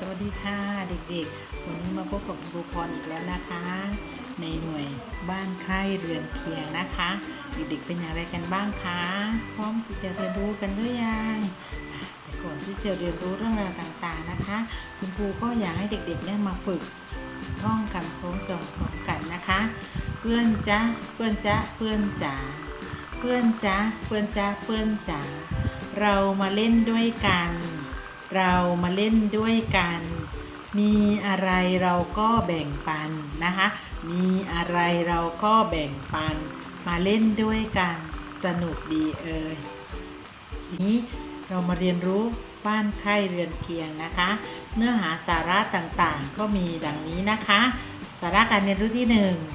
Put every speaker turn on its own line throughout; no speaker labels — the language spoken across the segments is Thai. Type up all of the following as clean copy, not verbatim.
วัสดีค่ะเด็กๆวันนี้มาพบกับครูพรอีกแล้วนะคะในหน่วยบ้านใคร่เรือนเคียงนะคะเด็กๆเป็นอย่างไรกันบ้างคะพร้อมที่จะเรียนรู้กันหรือยังแต่ก่อนที่จะเรียนรู้เรื่องราวต่างๆนะคะคุณครูก็อยากให้เด็กๆได้มาฝึกท่องคำคล้องจองพร้อมกันนะคะเพื่อนจ๊ะเพื่อนจ๊ะเพื่อนจ๋าเพื่อนจ๊ะเพื่อนจ๊ะเพื่อนจ๋าเรามาเล่นด้วยกันเรามาเล่นด้วยกันมีอะไรเราก็แบ่งปันนะคะมีอะไรเราก็แบ่งปันมาเล่นด้วยกันสนุกดีนี้เรามาเรียนรู้บ้านใคร่เรือนเคียงนะคะเนื้อหาสาระต่างๆก็มีดังนี้นะคะสาระการเรียนรู้ที่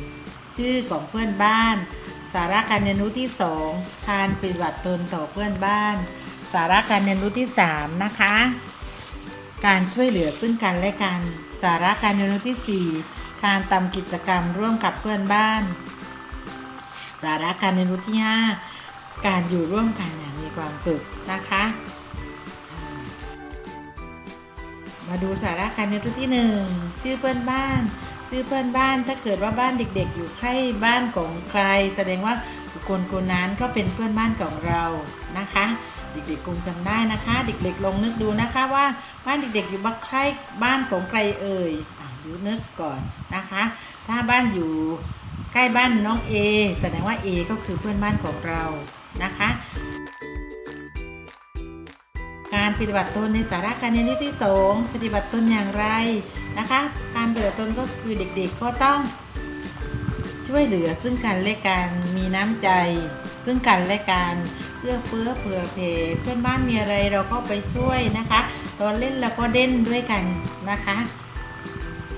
1ชื่อของเพื่อนบ้านสาระการเรียนรู้ที่2การปฏิบัติตนต่อเพื่อนบ้านสาระการเรียนรู้ที่3นะคะการช่วยเหลือซึ่งกันและกันสาระการเรียนรู้ที่4การทำกิจกรรมร่วมกับเพื่อนบ้านสาระการเรียนรู้ที่5การอยู่ร่วมกันอย่างมีความสุขนะคะมาดูสาระการเรียนรู้ที่1ชื่อเพื่อนบ้านชื่อเพื่อนบ้านถ้าเกิดว่าบ้านเด็กๆอยู่ใกล้บ้านของใครแสดงว่าบุคคลคนนั้นก็เป็นเพื่อนบ้านของเรานะคะเด็กๆคงจำได้นะคะเด็กๆลองนึกดูนะคะว่าบ้านเด็กๆอยู่ใกล้บ้านของใครเอ่ยดูนึกก่อนนะคะถ้าบ้านอยู่ใกล้บ้านน้องเอแสดงว่า A ก็คือเพื่อนบ้านของเรานะคะการปฏิบัติตนในสาระการเรียนรู้ที่2ปฏิบัติตนอย่างไรนะคะการปฏิบัติตนก็คือเด็กๆก็ต้องช่วยเหลือซึ่งกันและกันมีน้ำใจซึ่งกันและกันเอื้อเฟื้อเผื่อแผ่เพื่อนบ้านมีอะไรเราก็ไปช่วยนะคะตอนเล่นเราก็เล่นด้วยกันนะคะ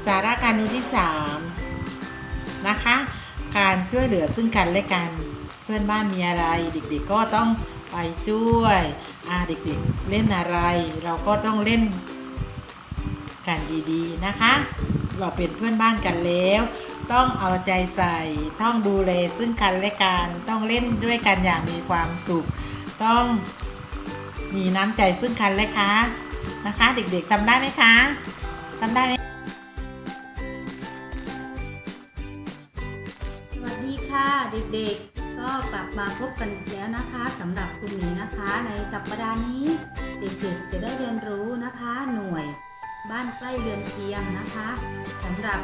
สาระการเรียนรู้ที่3นะคะการช่วยเหลือซึ่งกันและกันเพื่อนบ้านมีอะไรเด็กๆก็ต้องไปช่วยเด็กๆเล่นอะไรเราก็ต้องเล่นกันดีๆนะคะเราเป็นเพื่อนบ้านกันแล้วต้องเอาใจใส่ต้องดูแลซึ่งกันและกันต้องเล่นด้วยกันอย่างมีความสุขต้องมีน้ำใจซึ่งกันและกันนะคะเด็กๆทำได้ไหมคะทำได้ไหม
สวัสดีค่ะเด็กๆก็กลับมาพบกันอีกแล้วนะคะสำหรับกลุ่มนี้นะคะในสัปดาห์นี้เด็กๆจะได้เรียนรู้นะคะหน่วยบ้านใกล้เรือนเคียงนะคะสำหรับ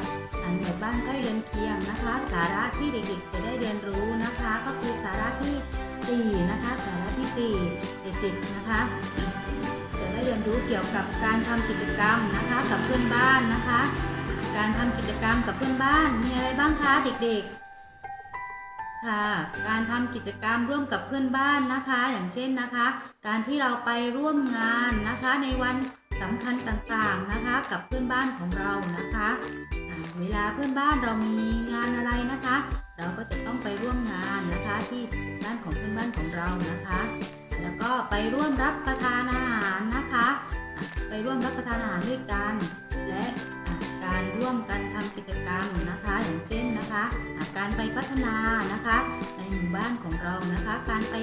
หน่วยบ้านใกล้เรือนเคียงนะคะสาระที่เด็กๆจะได้เรียนรู้นะคะก็คือสาระที่4นะคะสาระที่4เด็กๆนะคะจะได้เรียนรู้เกี่ยวกับการทำกิจกรรมนะคะกับเพื่อนบ้านนะคะการทำกิจกรรมกับเพื่อนบ้านมีอะไรบ้างคะเด็กๆค่ะการทำกิจกรรมร่วมกับเพื่อนบ้านนะคะอย่างเช่นนะคะการที่เราไปร่วมงานนะคะในวันสำคัญต่างๆนะคะกับเพื่อนบ้านของเรานะคะเวลาเพื่อนบ้านเรามีงานอะไรนะคะเราก็จะต้องไปร่วมงานนะคะที่บ้านของเพื่อนบ้านของเรานะคะแล้วก็ไปร่วมรับประทานอาหารนะคะไปร่วมรับประทานอาหารด้วยกันและการร่วมกันทำกิจกรรมนะคะอย่างเช่นนะคะการไปพัฒนานะคะในหมู่บ้านของเรานะคะการไป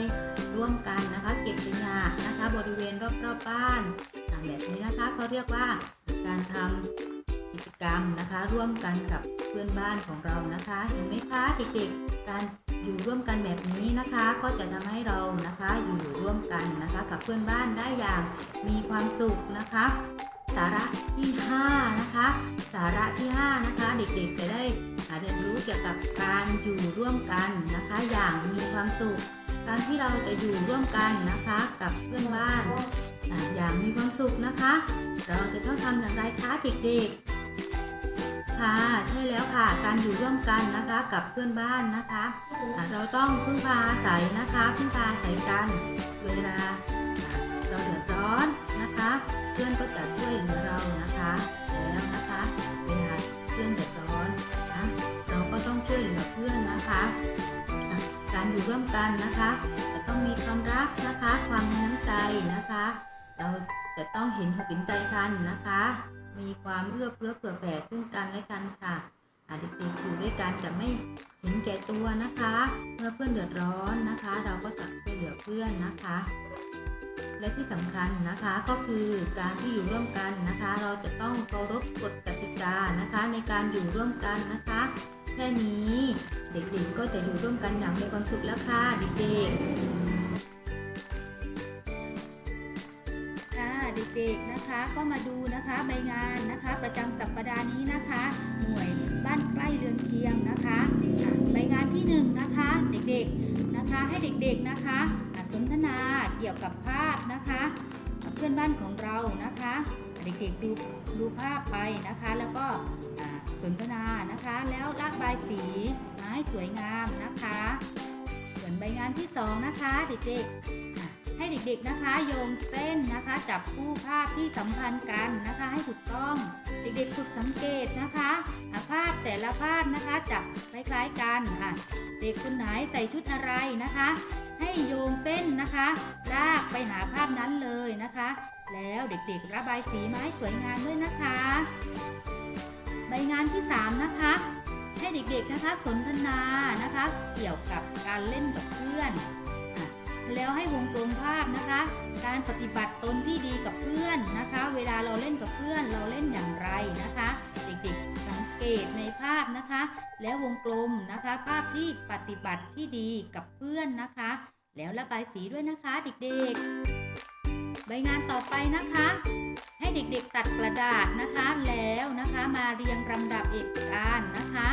ร่วมกันนะคะเก็บขยะนะคะบริเวณรอบๆบ้านแบบนี้นะคะเขาเรียกว่าการทำกิจกรรมนะคะร่วมกันกับเพื่อนบ้านของเรานะคะเห็นไหมคะเด็กๆการอยู่ร่วมกันแบบนี้นะคะก็จะทำให้เรานะคะอยู่ร่วมกันนะคะกับเพื่อนบ้านได้อย่างมีความสุขนะคะสาระที่5นะคะสาระที่5นะคะเด็กๆจะได้เรียนรู้เกี่ยวกับการอยู่ร่วมกันนะคะอย่างมีความสุขการที่เราจะอยู่ร่วมกันนะคะกับเพื่อนบ้านอย่างมีความสุขนะคะเราจะต้องทำอย่างไรคะเด็กๆค่ะใช่แล้วค่ะการอยู่ร่วมกันนะคะกับเพื่อนบ้านนะคะเราต้องพึ่งพาอาศัยนะคะพึ่งพาอาศัยกันเวลาเราเดือดร้อนนะคะเพื่อนก็จะช่วยเหลือเรานะคะแล้วนะคะเวลาเพื่อนเดือดร้อนนะเราก็ต้องช่วยเหลือเพื่อนนะคะการอยู่ร่วมกันนะคะจะต้องมีความรักนะคะความมีน้ำใจนะคะเราจะต้องเห็นอกเห็นใจกันนะคะมีความเอื้อเฟื้อเผื่อแผ่ซึ่งกันและกันค่ะเด็กๆอยู่ด้วยกันจะไม่เห็นแก่ตัวนะคะเมื่อเพื่อนเดือดร้อนนะคะเราก็จะช่วยเหลือเพื่อนนะคะ และที่สำคัญนะคะก็คือการที่อยู่ร่วมกันนะคะเราจะต้องเคารพกฎกติกานะคะในการอยู่ร่วมกันนะคะแค่นี้เด็กๆก็จะอยู่ร่วมกันอย่างมีความสุขแล้วค่ะเด็กๆเด็กๆนะคะก็มาดูนะคะใบงานนะคะประจำสัปดาห์นี้นะคะหน่วยบ้านใกล้เรือนเคียงนะคะใบงานที่1นะคะเด็กๆนะคะให้เด็กๆนะคะสนทนาเกี่ยวกับภาพนะคะเพื่อนบ้านของเรานะคะเด็กๆดูภาพไปนะคะแล้วก็สนทนานะคะแล้วระบายสีมาให้สวยงามนะคะส่วนใบงานที่2นะคะเด็กๆให้เด็กๆนะคะโยงเส้นนะคะจับคู่ภาพที่สัมพันธ์กันนะคะให้ถูกต้องเด็กๆฝึกสังเกตนะคะภาพแต่ละภาพนะคะจับคล้ายๆกันเด็กคนไหนใส่ชุดอะไรนะคะให้โยงเส้นนะคะลากไปหาภาพนั้นเลยนะคะแล้วเด็กๆระบายสีมาให้สวยงามด้วยนะคะใบงานที่3นะคะให้เด็กๆนะคะสนทนานะคะเกี่ยวกับการเล่นกับเพื่อนแล้วให้วงกลมภาพนะคะการปฏิบัติตนที่ดีกับเพื่อนนะคะเวลาเราเล่นกับเพื่อนเราเล่นอย่างไรนะคะเด็กๆสังเกตในภาพนะคะแล้ววงกลมนะคะภาพที่ปฏิบัติที่ดีกับเพื่อนนะคะแล้วระบายสีด้วยนะคะเด็กๆใบงานต่อไปนะคะให้เด็กๆตัดกระดาษนะคะแล้วนะคะมาเรียงลำดับเหตุการณ์นะคะ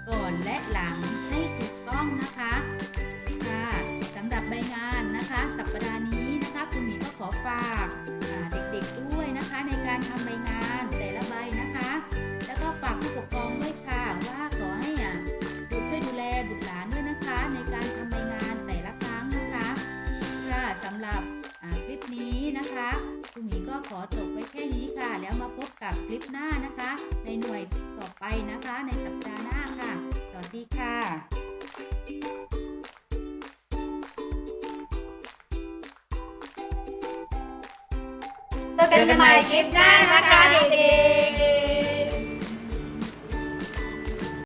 ก่อนและหลังให้ถูกต้องนะคะสำหรับใบงานนะคะสัปดาห์นี้นะคะคุณหมีก็ขอฝากเด็กๆด้วยนะคะในการทำใบงานแต่ละใบนะคะแล้วก็ฝากผู้ปกครองด้วยค่ะว่าขอให้ช่วยดูแลบุตรหลานด้วยนะคะในการทำใบงานแต่ละครั้งนะคะสำหรับคลิปนี้นะคะคุณหมีก็ขอจบไว้แค่นี้ค่ะแล้วมาพบกับคลิปหน้านะคะในหน่วยต่อไปนะคะในสัปดาห์หน้าค่ะสวัสดีค่ะ
เจอกันใหม่คลิปหน้านะคะเด็กๆ